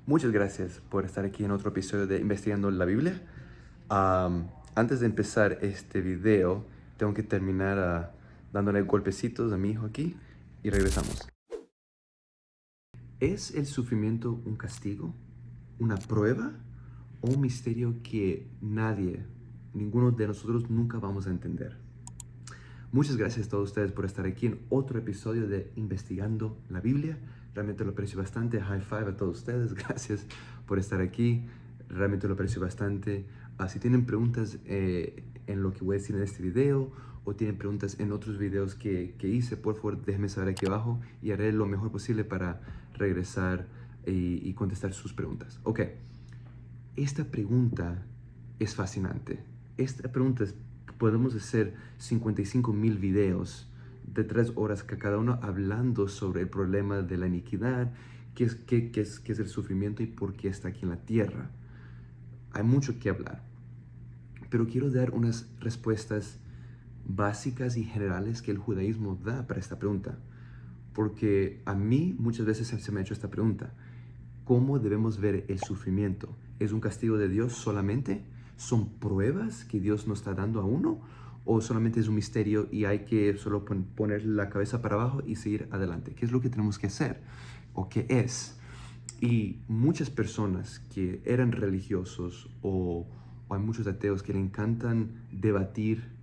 Muchas gracias por estar aquí en otro episodio de Investigando la Biblia. Antes de empezar este video, tengo que terminar dándole golpecitos a mi hijo aquí y regresamos. ¿Es el sufrimiento un castigo, una prueba o un misterio que ninguno de nosotros nunca vamos a entender? Muchas gracias a todos ustedes por estar aquí en otro episodio de Investigando la Biblia. Realmente lo aprecio bastante. High five a todos ustedes. Gracias por estar aquí. Realmente lo aprecio bastante. Si tienen preguntas en lo que voy a decir en este video o tienen preguntas en otros videos que hice, por favor déjenme saber aquí abajo y haré lo mejor posible para regresar y contestar sus preguntas. Ok, esta pregunta es fascinante. Esta pregunta podemos hacer 55,000 videos de 3 horas cada uno hablando sobre el problema de la iniquidad, qué es el sufrimiento y por qué está aquí en la tierra. Hay mucho que hablar, pero quiero dar unas respuestas básicas y generales que el judaísmo da para esta pregunta, porque a mí muchas veces se me ha hecho esta pregunta: ¿cómo debemos ver el sufrimiento? ¿Es un castigo de Dios solamente? ¿Son pruebas que Dios nos está dando a uno? ¿O solamente es un misterio y hay que solo poner la cabeza para abajo y seguir adelante? ¿Qué es lo que tenemos que hacer? ¿O qué es? Y muchas personas que eran religiosos o hay muchos ateos que le encantan debatir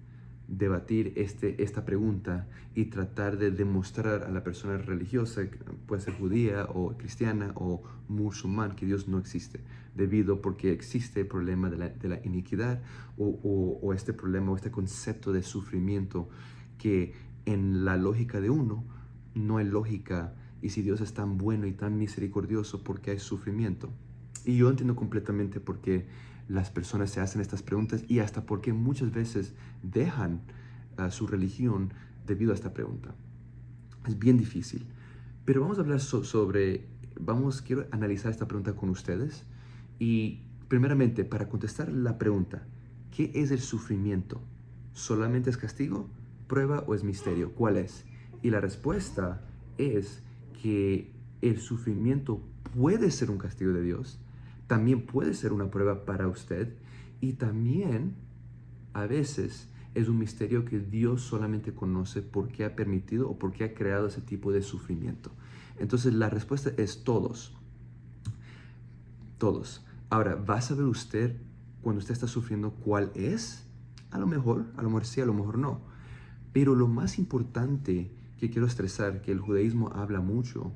esta pregunta y tratar de demostrar a la persona religiosa, puede ser judía o cristiana o musulmán, que Dios no existe, porque existe el problema de la iniquidad o este problema o este concepto de sufrimiento que en la lógica de uno no hay lógica. Y si Dios es tan bueno y tan misericordioso, ¿por qué hay sufrimiento? Y yo entiendo completamente por qué las personas se hacen estas preguntas y hasta por qué muchas veces dejan su religión debido a esta pregunta. Es bien difícil. Pero vamos a hablar quiero analizar esta pregunta con ustedes. Y primeramente, para contestar la pregunta, ¿qué es el sufrimiento? ¿Solamente es castigo, prueba o es misterio? ¿Cuál es? Y la respuesta es que el sufrimiento puede ser un castigo de Dios, también puede ser una prueba para usted y también a veces es un misterio que Dios solamente conoce por qué ha permitido o por qué ha creado ese tipo de sufrimiento. Entonces la respuesta es todos. Todos. Ahora, ¿va a saber usted cuando usted está sufriendo cuál es? A lo mejor sí, a lo mejor no. Pero lo más importante que quiero estresar, que el judaísmo habla mucho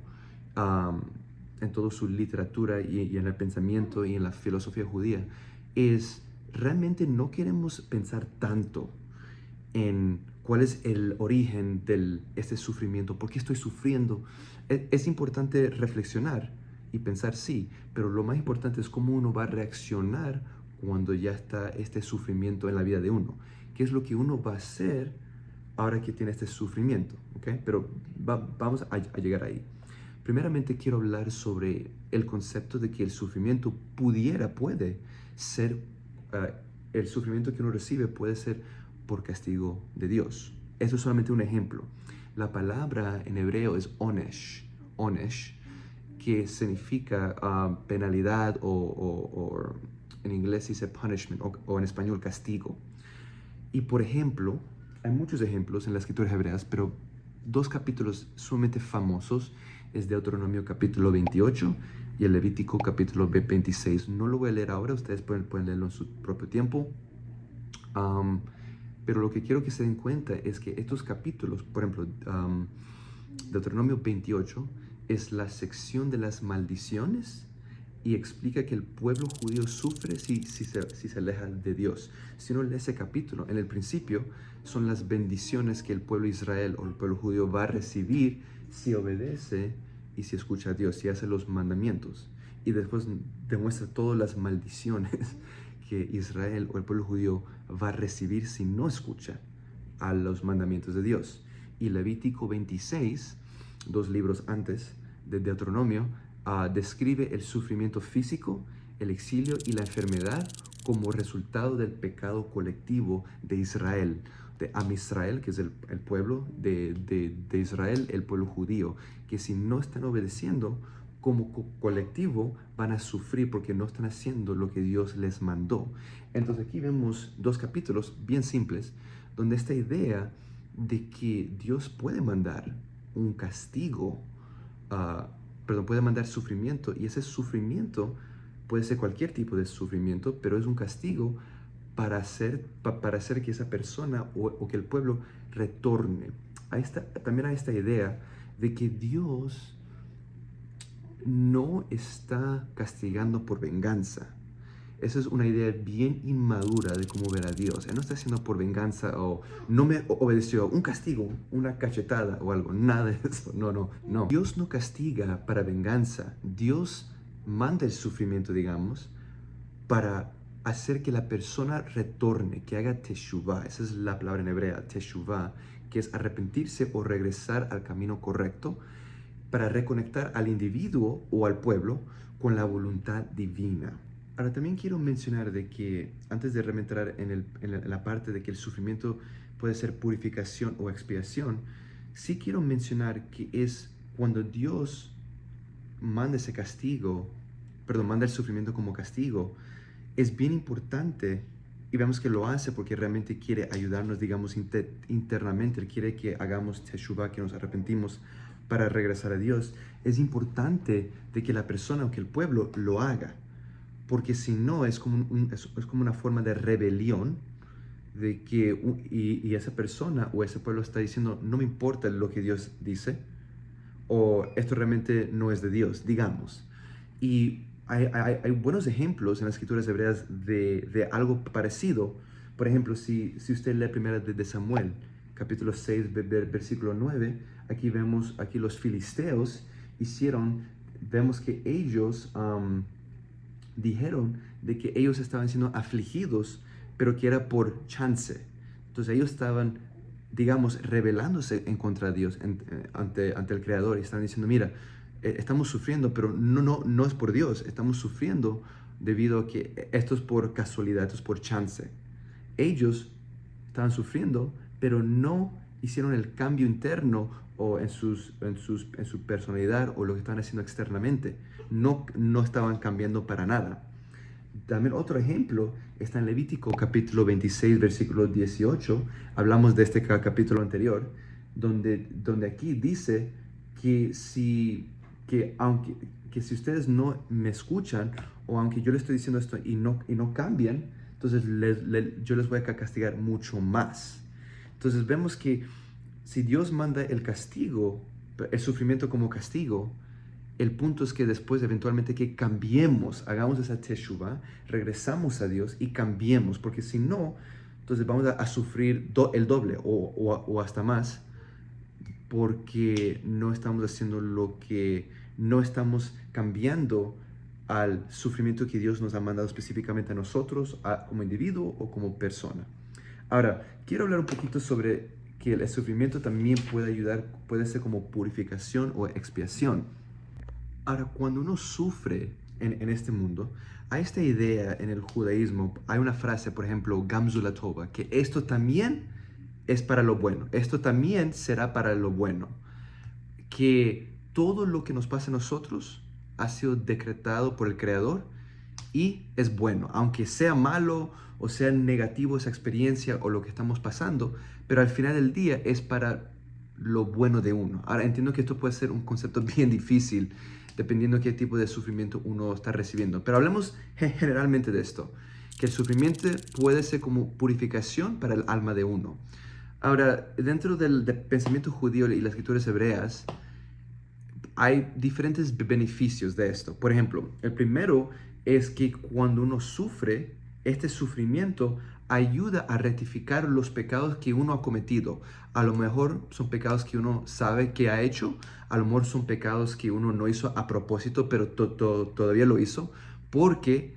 en toda su literatura y en el pensamiento y en la filosofía judía, es realmente no queremos pensar tanto en cuál es el origen de este sufrimiento, por qué estoy sufriendo. Es importante reflexionar y pensar, sí, pero lo más importante es cómo uno va a reaccionar cuando ya está este sufrimiento en la vida de uno. ¿Qué es lo que uno va a hacer ahora que tiene este sufrimiento? ¿Okay? Pero vamos a llegar ahí. Primeramente quiero hablar sobre el concepto de que el sufrimiento puede ser, el sufrimiento que uno recibe puede ser por castigo de Dios. Eso es solamente un ejemplo. La palabra en hebreo es onesh, que significa penalidad o en inglés dice punishment o en español castigo. Y por ejemplo, hay muchos ejemplos en las escrituras hebreas, pero 2 capítulos sumamente famosos es Deuteronomio capítulo 28 y el Levítico capítulo 26. No lo voy a leer ahora, ustedes pueden leerlo en su propio tiempo. Pero lo que quiero que se den cuenta es que estos capítulos, por ejemplo, Deuteronomio 28 es la sección de las maldiciones y explica que el pueblo judío sufre si se aleja de Dios. Si uno lee ese capítulo, en el principio son las bendiciones que el pueblo de Israel o el pueblo judío va a recibir si obedece y si escucha a Dios, si hace los mandamientos. Y después demuestra todas las maldiciones que Israel o el pueblo judío va a recibir si no escucha a los mandamientos de Dios. Y Levítico 26, 2 libros antes de Deuteronomio, describe el sufrimiento físico, el exilio y la enfermedad como resultado del pecado colectivo de Israel, de Am Israel, que es el pueblo de Israel, el pueblo judío, que si no están obedeciendo, como colectivo van a sufrir porque no están haciendo lo que Dios les mandó. Entonces aquí vemos dos capítulos bien simples, donde esta idea de que Dios puede mandar un castigo, puede mandar sufrimiento, y ese sufrimiento puede ser cualquier tipo de sufrimiento, pero es un castigo para hacer que esa persona o que el pueblo retorne. También hay esta idea de que Dios no está castigando por venganza. Esa es una idea bien inmadura de cómo ver a Dios. Él no está haciendo por venganza o no me obedeció, un castigo, una cachetada o algo. Nada de eso. No. Dios no castiga para venganza. Dios manda el sufrimiento, digamos, para hacer que la persona retorne, que haga teshuvah. Esa es la palabra en hebrea, teshuvah, que es arrepentirse o regresar al camino correcto, para reconectar al individuo o al pueblo con la voluntad divina. Ahora también quiero mencionar de que, antes de entrar en la parte de que el sufrimiento puede ser purificación o expiación, sí quiero mencionar que es cuando Dios manda ese castigo, manda el sufrimiento como castigo, es bien importante, y vemos que lo hace porque realmente quiere ayudarnos, digamos, internamente. Él quiere que hagamos teshuvah, que nos arrepentimos para regresar a Dios. Es importante de que la persona o que el pueblo lo haga, porque si no es como, es como una forma de rebelión, de que y esa persona o ese pueblo está diciendo, no me importa lo que Dios dice, o esto realmente no es de Dios, digamos. Y hay buenos ejemplos en las escrituras hebreas de algo parecido. Por ejemplo, si usted lee primera de Samuel, capítulo 6, versículo 9, aquí vemos, aquí los filisteos vemos que ellos dijeron de que ellos estaban siendo afligidos, pero que era por chance. Entonces ellos estaban, digamos, rebelándose en contra de Dios, ante el Creador, y estaban diciendo, mira, estamos sufriendo, pero no es por Dios, estamos sufriendo debido a que esto es por casualidad, esto es por chance. Ellos estaban sufriendo, pero no hicieron el cambio interno o en su personalidad o lo que estaban haciendo externamente. No estaban cambiando para nada. También otro ejemplo está en Levítico capítulo 26, versículo 18. Hablamos de este capítulo anterior, donde aquí dice que si ustedes no me escuchan, o aunque yo les estoy diciendo esto y no cambian, entonces yo les voy a castigar mucho más. Entonces vemos que si Dios manda el castigo, el sufrimiento como castigo, el punto es que después eventualmente que cambiemos, hagamos esa teshuvah, regresamos a Dios y cambiemos, porque si no, entonces vamos a sufrir el doble o hasta más, porque no estamos haciendo no estamos cambiando al sufrimiento que Dios nos ha mandado específicamente a nosotros, como individuo o como persona. Ahora, quiero hablar un poquito sobre que el sufrimiento también puede ser como purificación o expiación. Ahora, cuando uno sufre en este mundo, hay esta idea en el judaísmo, hay una frase, por ejemplo, Gamzu Latova, que esto también es para lo bueno, esto también será para lo bueno, que todo lo que nos pasa a nosotros ha sido decretado por el Creador y es bueno, aunque sea malo o sea negativo esa experiencia o lo que estamos pasando, pero al final del día es para lo bueno de uno. Ahora, entiendo que esto puede ser un concepto bien difícil, dependiendo de qué tipo de sufrimiento uno está recibiendo, pero hablemos generalmente de esto, que el sufrimiento puede ser como purificación para el alma de uno. Ahora, dentro del pensamiento judío y las escrituras hebreas, hay diferentes beneficios de esto. Por ejemplo, el primero es que cuando uno sufre, este sufrimiento ayuda a rectificar los pecados que uno ha cometido. A lo mejor son pecados que uno sabe que ha hecho, a lo mejor son pecados que uno no hizo a propósito, pero todavía lo hizo, porque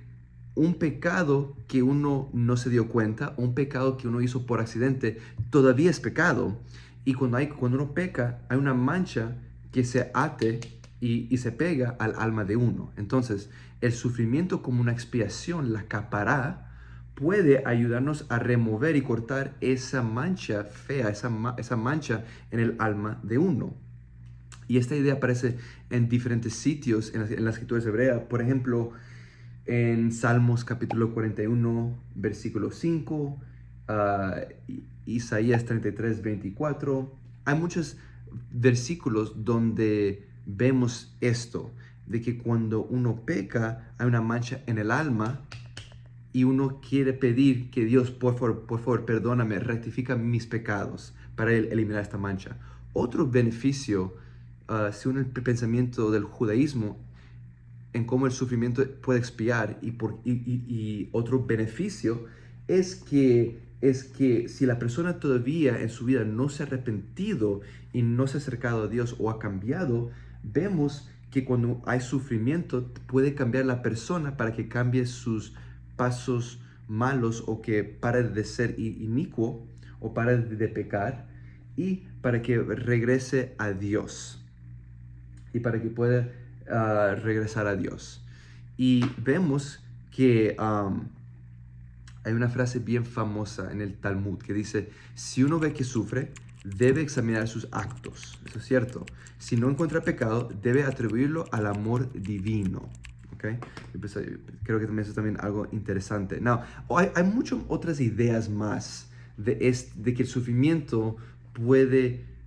un pecado que uno no se dio cuenta, un pecado que uno hizo por accidente, todavía es pecado. Y cuando uno peca, hay una mancha que se ate y se pega al alma de uno. Entonces, el sufrimiento como una expiación, la capará, puede ayudarnos a remover y cortar esa mancha fea, esa mancha en el alma de uno. Y esta idea aparece en diferentes sitios en las escrituras hebreas. Por ejemplo, en Salmos capítulo 41, versículo 5, Isaías 33, 24. Hay muchos versículos donde vemos esto, de que cuando uno peca hay una mancha en el alma y uno quiere pedir que Dios, por favor, perdóname, rectifica mis pecados para eliminar esta mancha. Otro beneficio, según el pensamiento del judaísmo, en cómo el sufrimiento puede expiar y otro beneficio es que si la persona todavía en su vida no se ha arrepentido y no se ha acercado a Dios o ha cambiado, vemos que cuando hay sufrimiento puede cambiar la persona para que cambie sus pasos malos o que pare de ser inicuo o pare de pecar y para que regrese a Dios y para que pueda regresar a Dios. Y vemos que hay una frase bien famosa en el Talmud que dice, si uno ve que sufre, debe examinar sus actos. Eso es cierto. Si no encuentra pecado, debe atribuirlo al amor divino. ¿Okay? Pues, creo que también eso es también algo interesante. Now, hay muchas otras ideas más de que el sufrimiento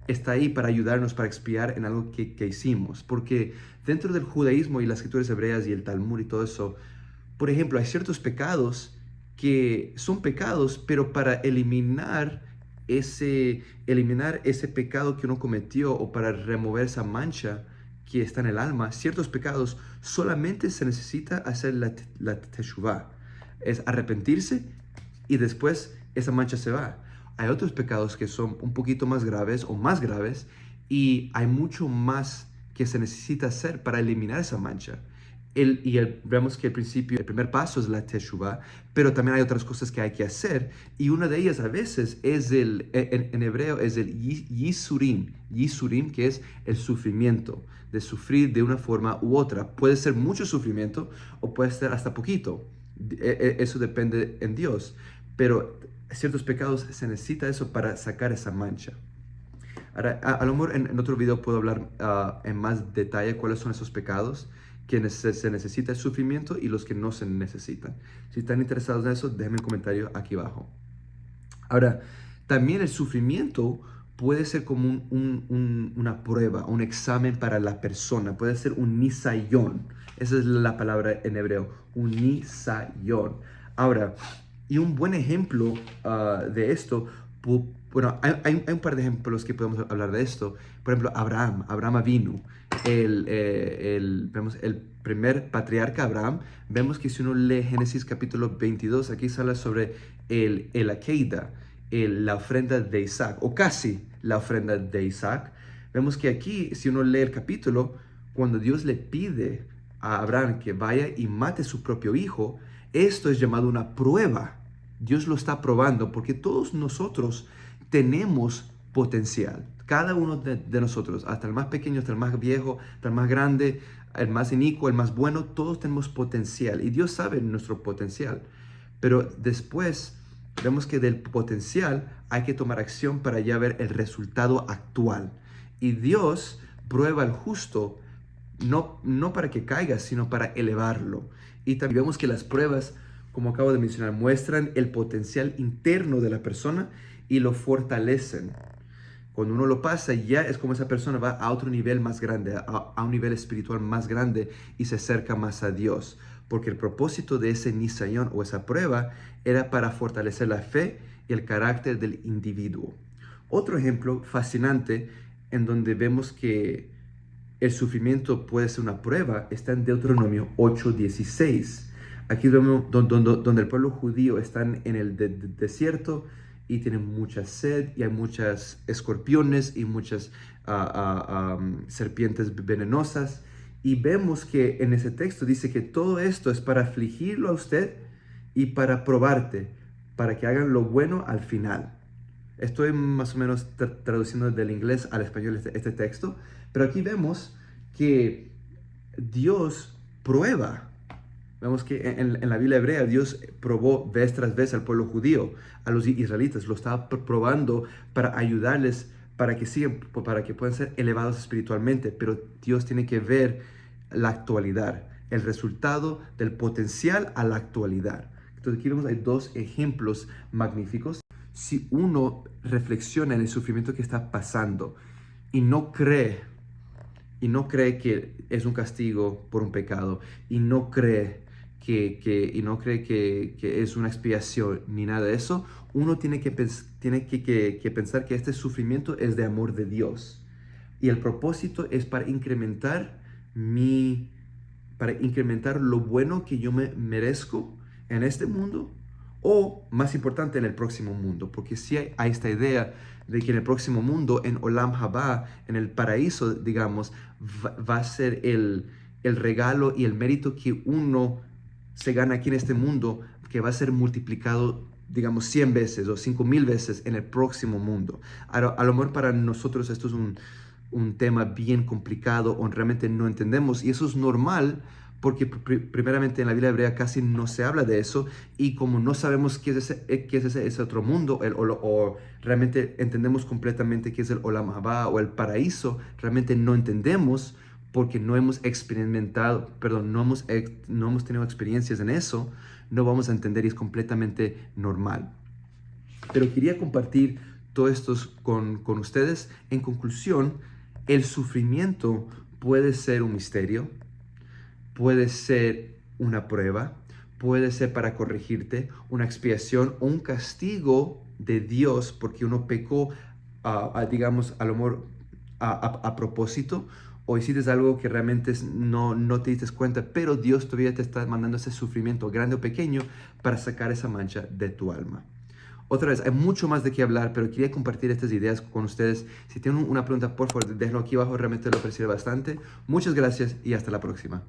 está ahí para ayudarnos, para expiar en algo que hicimos. Porque dentro del judaísmo y las escrituras hebreas y el Talmud y todo eso, por ejemplo, hay ciertos pecados que son pecados, pero para eliminar ese pecado que uno cometió o para remover esa mancha que está en el alma, ciertos pecados solamente se necesita hacer la teshuvah. Es arrepentirse y después esa mancha se va. Hay otros pecados que son un poquito más graves o más graves y hay mucho más que se necesita hacer para eliminar esa mancha. Vemos que el primer paso es la teshuvah, pero también hay otras cosas que hay que hacer y una de ellas a veces es en hebreo es el yisurim, que es el sufrimiento, de sufrir de una forma u otra. Puede ser mucho sufrimiento o puede ser hasta poquito. Eso depende en Dios, pero ciertos pecados se necesita eso para sacar esa mancha. Ahora, a lo mejor en otro video puedo hablar en más detalle cuáles son esos pecados que se necesita el sufrimiento y los que no se necesitan. Si están interesados en eso, déjenme un comentario aquí abajo. Ahora, también el sufrimiento puede ser como una prueba, un examen para la persona. Puede ser un nisayón. Esa es la palabra en hebreo, un nisayón. Ahora, y un buen ejemplo de esto, bueno, hay un par de ejemplos que podemos hablar de esto. Por ejemplo, Abraham Avinu, vemos el primer patriarca Abraham. Vemos que si uno lee Génesis capítulo 22, aquí se habla sobre el Akeida, la ofrenda de Isaac, o casi la ofrenda de Isaac. Vemos que aquí, si uno lee el capítulo, cuando Dios le pide a Abraham que vaya y mate a su propio hijo, esto es llamado una prueba. Dios lo está probando porque todos nosotros tenemos potencial. Cada uno de nosotros, hasta el más pequeño, hasta el más viejo, hasta el más grande, el más inicuo, el más bueno, todos tenemos potencial. Y Dios sabe nuestro potencial. Pero después vemos que del potencial hay que tomar acción para ya ver el resultado actual. Y Dios prueba al justo no para que caiga, sino para elevarlo. Y también vemos que las pruebas, como acabo de mencionar, muestran el potencial interno de la persona y lo fortalecen. Cuando uno lo pasa, ya es como esa persona va a otro nivel más grande, a un nivel espiritual más grande y se acerca más a Dios. Porque el propósito de ese nisayón o esa prueba era para fortalecer la fe y el carácter del individuo. Otro ejemplo fascinante en donde vemos que el sufrimiento puede ser una prueba está en Deuteronomio 8:16. Aquí vemos donde el pueblo judío está en el desierto y tienen mucha sed y hay muchas escorpiones y muchas serpientes venenosas. Y vemos que en ese texto dice que todo esto es para afligirlo a usted y para probarte, para que hagan lo bueno al final. Estoy más o menos traduciendo del inglés al español este texto, pero aquí vemos que Dios prueba. Vemos que en la Biblia hebrea Dios probó vez tras vez al pueblo judío, a los israelitas, lo estaba probando para ayudarles para que sigan, para que puedan ser elevados espiritualmente, pero Dios tiene que ver la actualidad, el resultado del potencial a la actualidad. Entonces aquí vemos, hay dos ejemplos magníficos. Si uno reflexiona en el sufrimiento que está pasando y no cree que es un castigo por un pecado, y no cree que es una expiación ni nada de eso, uno tiene que pensar que este sufrimiento es de amor de Dios. Y el propósito es para incrementar lo bueno que yo me merezco en este mundo, o más importante, en el próximo mundo. Porque si hay esta idea de que en el próximo mundo, en Olam Haba, en el paraíso, digamos, va a ser el regalo y el mérito que uno se gana aquí en este mundo, que va a ser multiplicado, digamos, 100 veces o 5000 veces en el próximo mundo. A lo mejor para nosotros esto es un tema bien complicado o realmente no entendemos, y eso es normal porque primeramente en la Biblia hebrea casi no se habla de eso, y como no sabemos qué es ese otro mundo, o realmente entendemos completamente qué es el Olam Haba o el paraíso, realmente no entendemos porque no hemos experimentado, perdón, no hemos tenido experiencias en eso, no vamos a entender, y es completamente normal. Pero quería compartir todo esto con ustedes. En conclusión, el sufrimiento puede ser un misterio, puede ser una prueba, puede ser para corregirte, una expiación o un castigo de Dios porque uno pecó, digamos, a lo mejor a propósito, o hiciste algo que realmente no te diste cuenta, pero Dios todavía te está mandando ese sufrimiento, grande o pequeño, para sacar esa mancha de tu alma. Otra vez, hay mucho más de qué hablar, pero quería compartir estas ideas con ustedes. Si tienen una pregunta, por favor, déjenlo aquí abajo, realmente lo aprecio bastante. Muchas gracias y hasta la próxima.